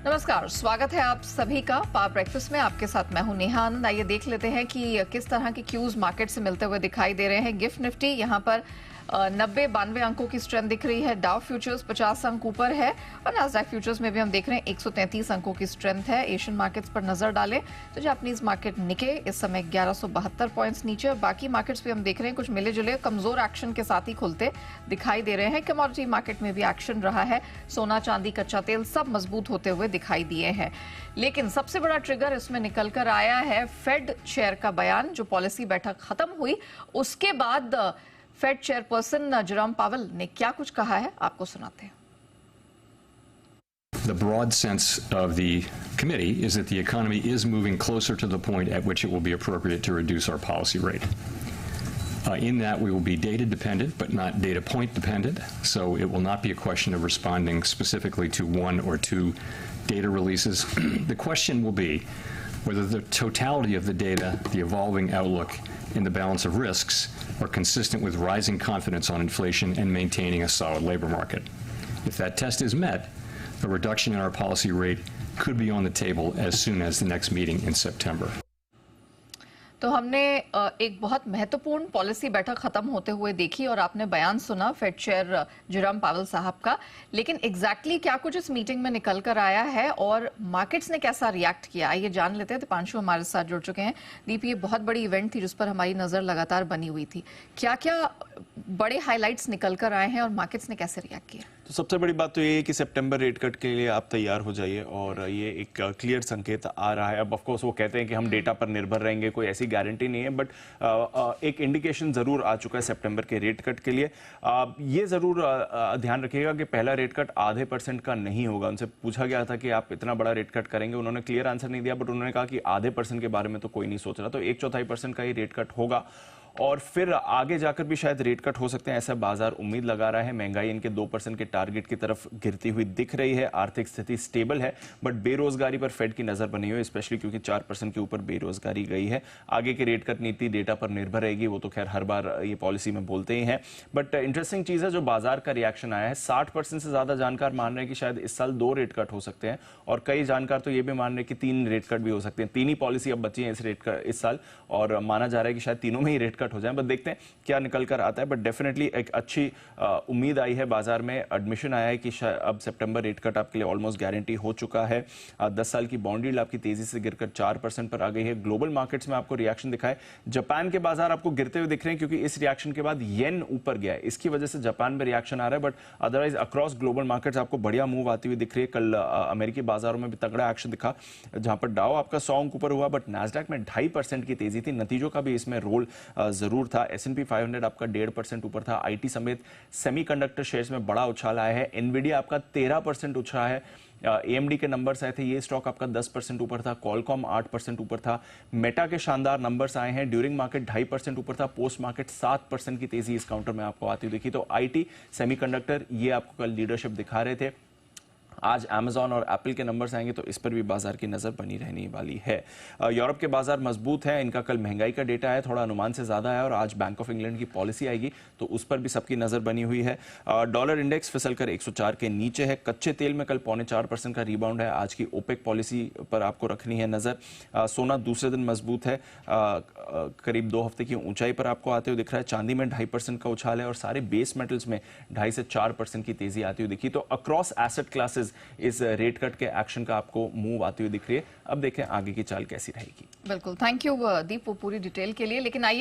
नमस्कार, स्वागत है आप सभी का पावर ब्रेकफास्ट में। आपके साथ मैं हूं नेहा आनंद। आइए देख लेते हैं कि किस तरह के क्यूज मार्केट से मिलते हुए दिखाई दे रहे हैं। गिफ्ट निफ्टी यहां पर 92 अंकों की स्ट्रेंथ दिख रही है। डाउ फ्यूचर्स 50 अंक ऊपर है और नास्डैक फ्यूचर्स में भी हम देख रहे हैं 133 अंकों की स्ट्रेंथ है। एशियन मार्केट्स पर नजर डालें तो जापानीज मार्केट निके इस समय 1172 पॉइंट्स नीचे और बाकी मार्केट्स भी हम देख रहे हैं कुछ मिले जुले कमजोर एक्शन के साथ ही खुलते दिखाई दे रहे हैं। कमोडिटी मार्केट में भी एक्शन रहा है। सोना, चांदी, कच्चा तेल सब मजबूत होते हुए दिखाई दिए हैं। लेकिन सबसे बड़ा ट्रिगर इसमें निकल कर आया है फेड चेयर का बयान। जो पॉलिसी बैठक खत्म हुई उसके बाद फेड चेयरपर्सन जेरोम पावेल ने क्या कुछ कहा है, आपको सुनाते हैं। The broad sense of the committee is that the economy is moving closer to the point at which it will be appropriate to reduce our policy rate. In that, we will be data dependent, but not data point dependent. So it will not be a question of responding specifically to one or two data releases. The question will be whether the totality of the data, the evolving outlook, and the balance of risks are consistent with rising confidence on inflation and maintaining a solid labor market. If that test is met, a reduction in our policy rate could be on the table as soon as the next meeting in September. तो हमने एक बहुत महत्वपूर्ण policy बैठक खत्म होते हुए देखी और आपने बयान सुना फेड चेयर जेरोम पावेल साहब का। लेकिन एग्जैक्टली क्या कुछ इस मीटिंग में निकल कर आया है और मार्केट्स ने कैसा रिएक्ट किया, आइए जान लेते हैं। दीपांशु हमारे साथ जुड़ चुके हैं। दीप, ये बहुत बड़ी इवेंट थी जिस पर हमारी नजर लगातार बनी हुई थी। क्या क्या बड़े हाईलाइट्स निकल कर आए हैं और मार्केट्स ने कैसे रिएक्ट किया? तो सबसे बड़ी बात तो ये है कि सितंबर रेट कट के लिए आप तैयार हो जाइए और ये एक क्लियर संकेत आ रहा है। अब ऑफ कोर्स वो कहते हैं कि हम डेटा पर निर्भर रहेंगे, कोई ऐसी गारंटी नहीं है, बट एक इंडिकेशन जरूर आ चुका है सितंबर के रेट कट के लिए। ये जरूर ध्यान रखिएगा कि पहला रेट कट आधे % का नहीं होगा। उनसे पूछा गया था कि आप इतना बड़ा रेट कट करेंगे, उन्होंने क्लियर आंसर नहीं दिया, बट उन्होंने कहा कि आधे % के बारे में तो कोई नहीं सोच रहा। तो 1/4% का ही रेट कट होगा और फिर आगे जाकर भी शायद रेट कट हो सकते हैं, ऐसा बाजार उम्मीद लगा रहा है। महंगाई इनके 2% के टारगेट की तरफ गिरती हुई दिख रही है। आर्थिक स्थिति स्टेबल है, बट बेरोजगारी पर फेड की नजर बनी हुई है, स्पेशली क्योंकि 4% के ऊपर बेरोजगारी गई है। आगे की रेट कट नीति डेटा पर निर्भर रहेगी, वो तो खैर हर बार ये पॉलिसी में बोलते ही हैं। बट इंटरेस्टिंग चीज है जो बाजार का रिएक्शन आया है। 60% से ज्यादा जानकार मान रहे हैं कि शायद इस साल 2 रेट कट हो सकते हैं और कई जानकार तो ये भी मान रहे हैं कि 3 रेट कट भी हो सकते हैं। 3 ही पॉलिसी अब बची है इस साल और माना जा रहा है कि शायद तीनों में ही रेट कट हो जाए। बट देखते हैं क्या निकल कर आता है। बट डेफिनेटली एक अच्छी उम्मीद आई है बाजार में। एडमिशन आया है कि अब सितंबर रेट कट आपके लिए ऑलमोस्ट गारंटी हो चुका है। 10 साल की बॉन्ड यील्ड आपकी तेजी से गिरकर 4% पर आ गई है। ग्लोबल मार्केट्स में आपको रिएक्शन दिखाए, जापान के बाजार आपको गिरते हुए दिख रहे हैं क्योंकि इस रिएक्शन के बाद येन ऊपर गया है, इसकी वजह से जापान में रिएक्शन आ रहा है। But otherwise across global markets आपको बढ़िया मूव आती हुई दिख रही है। कल अमेरिकी बाजारों में भी तगड़ा एक्शन दिखा, जहां पर डाउ आपका 100 अंक ऊपर हुआ, बट नैस्डैक में 2.5% की तेजी थी। नतीजों का भी इसमें रोल जरूर था। S&P 500 आपका 1.5% ऊपर था। आईटी समेत सेमीकंडक्टर शेयर्स में बड़ा उछाल आया है। एनवीडिया आपका 13% उछला है। AMD के नंबर्स आए थे, ये स्टॉक आपका 10% ऊपर था। कॉलकॉम 8% ऊपर था। मेटा के शानदार नंबर्स आए हैं। ड्यूरिंग मार्केट 2.5% ऊपर था। पोस्ट मार्केट 7% की तेजी इस काउंटर में आपको आती हुई दिखी। तो आईटी, सेमीकंडक्टर ये आपको कल लीडरशिप दिखा रहे थे। आज अमेजॉन और एप्पल के नंबर्स आएंगे तो इस पर भी बाजार की नजर बनी रहने वाली है। यूरोप के बाजार मजबूत हैं। इनका कल महंगाई का डेटा है, थोड़ा अनुमान से ज्यादा है और आज बैंक ऑफ इंग्लैंड की पॉलिसी आएगी तो उस पर भी सबकी नजर बनी हुई है। डॉलर इंडेक्स फिसलकर 104 के नीचे है। कच्चे तेल में कल 0.25% का रिबाउंड है। आज की ओपेक पॉलिसी पर आपको रखनी है नजर। सोना दूसरे दिन मजबूत है, करीब 2 हफ्ते की ऊंचाई पर आपको आते हुए दिख रहा है। चांदी में 2.5% का उछाल है और सारे बेस मेटल्स में 2.5 से 4% की तेजी आती हुई दिखी। तो अक्रॉस एसेट क्लासेस इस रेट कट के एक्शन का आपको मूव आती हुई दिख रही है। अब देखें आगे की चाल कैसी रहेगी। बिल्कुल, थैंक यू दीप वो पूरी डिटेल के लिए। लेकिन आइए